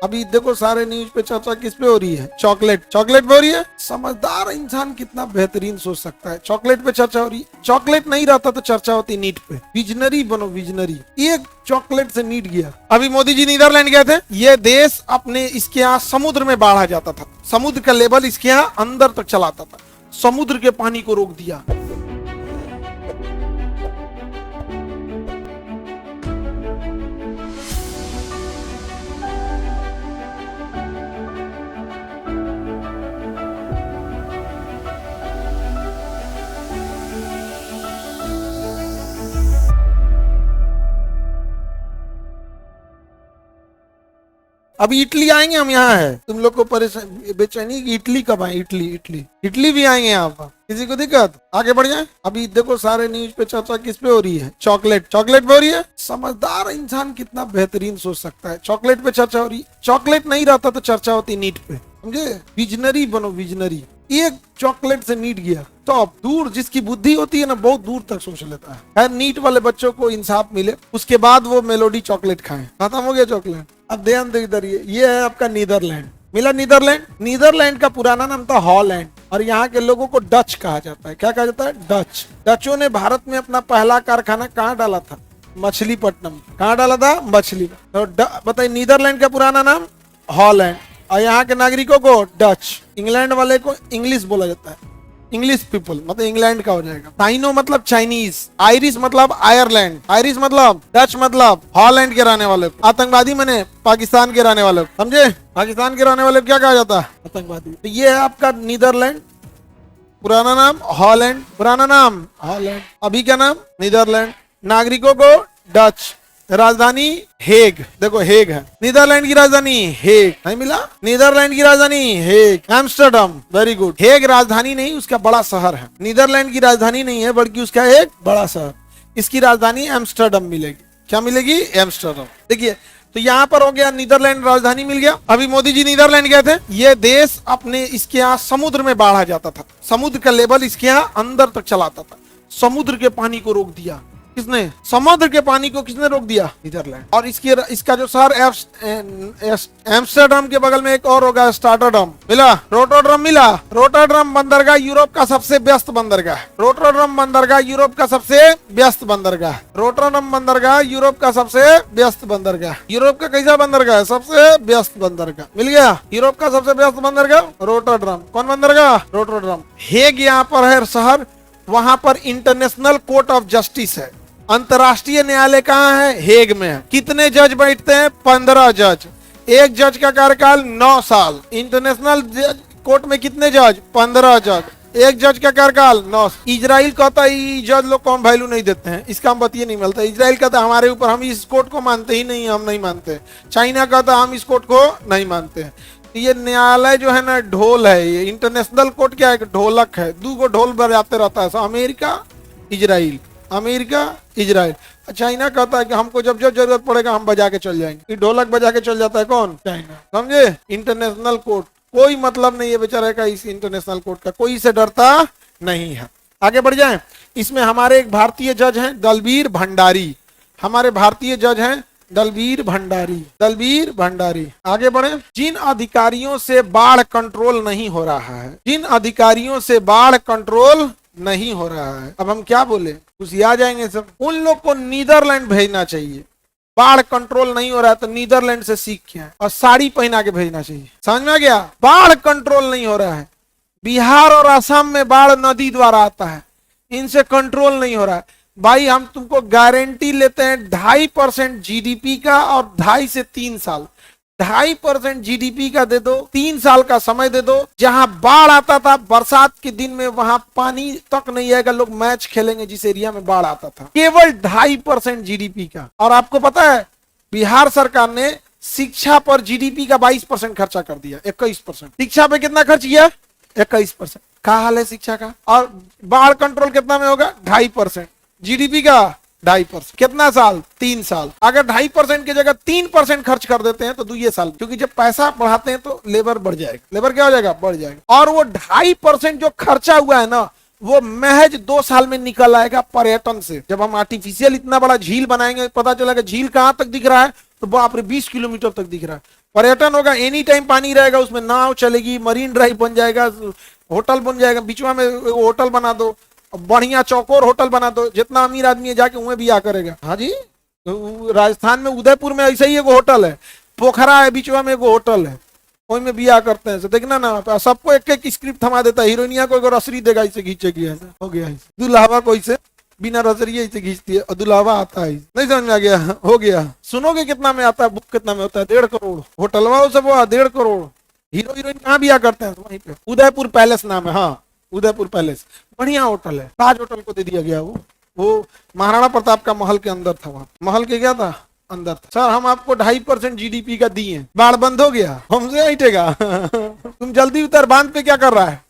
अभी देखो सारे न्यूज पे चर्चा किस पे हो रही है, चॉकलेट पे हो रही है। समझदार इंसान कितना बेहतरीन सोच सकता है, चॉकलेट पे चर्चा हो रही है। चॉकलेट नहीं रहता तो चर्चा होती नीट पे। विजनरी बनो, विजनरी। एक चॉकलेट से नीट गया। अभी मोदी जी नीदरलैंड गए थे। ये देश अपने इसके यहाँ समुद्र में बाढ़ आ जाता था, समुद्र का लेवल इसके यहाँ अंदर तक चलाता था, समुद्र के पानी को रोक दिया। अभी इटली आएंगे हम, यहाँ है। तुम लोग को परेशान बेचैनी कि इटली कब आए, इटली भी आएंगे यहाँ पर, किसी को दिक्कत? आगे बढ़ जाए। अभी देखो सारे न्यूज पे चर्चा किस पे हो रही है, चॉकलेट पे हो रही है। समझदार इंसान कितना बेहतरीन सोच सकता है, चॉकलेट पे चर्चा हो रही है। चॉकलेट नहीं रहता तो चर्चा होती नीट पे, समझे? विजनरी बनो, विजनरी। एक चॉकलेट से नीट गया तो अब दूर, जिसकी बुद्धि होती है ना बहुत दूर तक सोच लेता है। नीट वाले बच्चों को इंसाफ मिले, उसके बाद वो मेलोडी चॉकलेट खाएं। खत्म हो गया चॉकलेट। अब ध्यान दे इधर, ये है आपका नीदरलैंड। मिला नीदरलैंड का पुराना नाम था हॉलैंड, और यहाँ के लोगों को डच कहा जाता है। क्या कहा जाता है? डच। डचों ने भारत में अपना पहला कारखाना कहाँ डाला था? मछलीपट्टनम। कहाँ डाला था? मछली। तो बताइए, नीदरलैंड का पुराना नाम हॉलैंड, और यहाँ के नागरिकों को डच। इंग्लैंड वाले को इंग्लिश बोला जाता है, इंग्लिश पीपल, मतलब इंग्लैंड का हो जाएगा। ताइनो मतलब चाइनीज, आयरिश मतलब आयरलैंड, आयरिश मतलब डच, मतलब हॉलैंड के रहने वाले। आतंकवादी माने पाकिस्तान के रहने वाले, समझे? पाकिस्तान के रहने वाले क्या कहा जाता है? आतंकवादी। तो ये है आपका नीदरलैंड, पुराना नाम हॉलैंड, पुराना नाम हॉलैंड, अभी क्या नाम? नीदरलैंड। नागरिकों को डच। राजधानी हेग, देखो हेग है। नीदरलैंड की राजधानी हेग, नहीं मिला? नीदरलैंड की राजधानी Hague. Amsterdam, very good. Hague राजधानी नहीं, उसका बड़ा शहर है। नीदरलैंड की राजधानी नहीं है, बल्कि उसका एक बड़ा शहर। इसकी राजधानी एम्स्टर्डम मिलेगी। क्या मिलेगी? एम्स्टर्डम। देखिए, तो यहाँ पर हो गया नीदरलैंड, राजधानी मिल गया। अभी मोदी जी नीदरलैंड गए थे। ये देश अपने इसके यहाँ समुद्र में बाढ़ आ जाता था, समुद्र का लेवल इसके यहाँ अंदर तक चलाता था, समुद्र के पानी को रोक दिया। किसने? समुद्र के पानी को किसने रोक दिया? नीदरलैंड। और इसका जो शहर एम्स्टर्डम के बगल में एक और होगा, स्टार्टरडम। मिला? रोटरडम मिला? रोटरडम बंदरगाह यूरोप का सबसे व्यस्त बंदरगाह। रोटरडम बंदरगाह यूरोप का सबसे व्यस्त बंदरगाह। रोटरडम बंदरगाह यूरोप का सबसे व्यस्त बंदरगाह। यूरोप का कैसा बंदरगाह? सबसे व्यस्त बंदरगाह। मिल गया? यूरोप का सबसे व्यस्त बंदरगाह रोटरडम। कौन बंदरगाह? रोटरडम। हेग यहाँ पर है शहर, वहां पर इंटरनेशनल कोर्ट ऑफ जस्टिस है। अंतरराष्ट्रीय न्यायालय कहाँ है? हेग में है। कितने जज बैठते हैं? 15 जज। एक जज का कार्यकाल 9 साल। इंटरनेशनल कोर्ट में कितने जज? 15 जज। एक जज का कार्यकाल 9। इजराइल कहता है जज लोग को हम वैल्यू नहीं देते हैं, इसका हम बतिये नहीं मिलता। इजराइल कहता है हमारे ऊपर, हम इस कोर्ट को मानते ही नहीं, हम नहीं मानते। चाइना कहता है हम इस कोर्ट को नहीं मानते हैं। ये न्यायालय जो है ना ढोल है, ये इंटरनेशनल कोर्ट क्या है? ढोलक है, 2 ढोल बजाते रहता है। America Israel, America Israel. China कहता है कि हमको जब जब जरूरत पड़ेगा हम बजा के चल जाएंगे। ये ढोलक बजा के चल जाता है कौन? चाइना। समझे? इंटरनेशनल कोर्ट कोई मतलब नहीं है बेचारे का, इस इंटरनेशनल कोर्ट का कोई से डरता नहीं है। आगे बढ़ जाए। इसमें हमारे एक भारतीय जज हैं, दलबीर भंडारी। हमारे भारतीय जज हैं दलबीर भंडारी। आगे बढ़े। जिन अधिकारियों से बाढ़ कंट्रोल नहीं हो रहा है, जिन अधिकारियों से बाढ़ कंट्रोल नहीं हो रहा है, अब हम क्या बोले? कुछ आ जाएंगे सब। उन लोग को नीदरलैंड भेजना चाहिए। बाढ़ कंट्रोल नहीं हो रहा है तो नीदरलैंड से सीख के आए और साड़ी पहना के भेजना चाहिए। समझ में आ गया? बाढ़ कंट्रोल नहीं हो रहा है, बिहार और असम में बाढ़ नदी द्वारा आता है, इनसे कंट्रोल नहीं हो रहा है। भाई हम तुमको गारंटी लेते हैं 2.5% जीडीपी का, और 2.5 से 3 साल, 2.5% जीडीपी का दे दो, 3 साल का समय दे दो। जहां बाढ़ आता था बरसात के दिन में, वहां पानी तक नहीं आएगा, लोग मैच खेलेंगे जिस एरिया में बाढ़ आता था। केवल 2.5% जीडीपी का। और आपको पता है बिहार सरकार ने शिक्षा पर जीडीपी का 22% खर्चा कर दिया, 21%। शिक्षा पे कितना खर्च किया? 21%। क्या हाल है शिक्षा का? और बाढ़ कंट्रोल कितना में होगा? 2.5% जीडीपी का, 2.5%। कितना साल? 3 साल। अगर 2.5% की जगह 3% खर्च कर देते हैं तो 2 साल, क्योंकि जब पैसा बढ़ाते हैं तो लेबर बढ़ जाएगा। लेबर क्या हो जाएगा? बढ़ जाएगा। और वो 2.5% जो खर्चा हुआ है ना, वो महज 2 साल में निकल आएगा पर्यटन से। जब हम आर्टिफिशियल इतना बड़ा झील बनाएंगे, पता चलेगा झील कहां तक दिख रहा है, तो बाप रे 20 किलोमीटर तक दिख रहा है। पर्यटन होगा, एनी टाइम पानी रहेगा, उसमें नाव चलेगी, मरीन ड्राइव बन जाएगा, होटल बन जाएगा, बीचवा में होटल बना दो, बढ़िया चौकोर होटल बना दो, जितना अमीर आदमी है जाके उन्हें भी आ करेगा। हाँ जी, राजस्थान में उदयपुर में ऐसा ही एगो होटल है, पोखरा है बीचवा में एगो होटल है, वही में बिया करते हैं। देखना ना, सबको एक एक स्क्रिप्ट थमा देता है, हीरोइनिया को एगो रसरी देगा, इसे खींचेगी, ऐसा हो गया। दुल्हावा को इसे बिना रसरिए इसे खींचती है, और दुल्हावा आता है। नहीं समझ में आ गया? हो गया। सुनोगे कितना में आता है, बुक कितना में होता है? 1.5 करोड़। होटलवा वो सब 1.5 करोड़। हीरो हीरोइन कहाँ बिया करते हैं? वहीं पे उदयपुर पैलेस नाम है। हाँ, उदयपुर पैलेस बढ़िया होटल है, ताज होटल को दे दिया गया। वो महाराणा प्रताप का महल के अंदर था, वहां महल के क्या था, अंदर था। सर हम आपको 2.5% GDP का दिए, बाढ़ बंद हो गया, हमसे हटेगा। तुम जल्दी उतर, बांध पे क्या कर रहा है?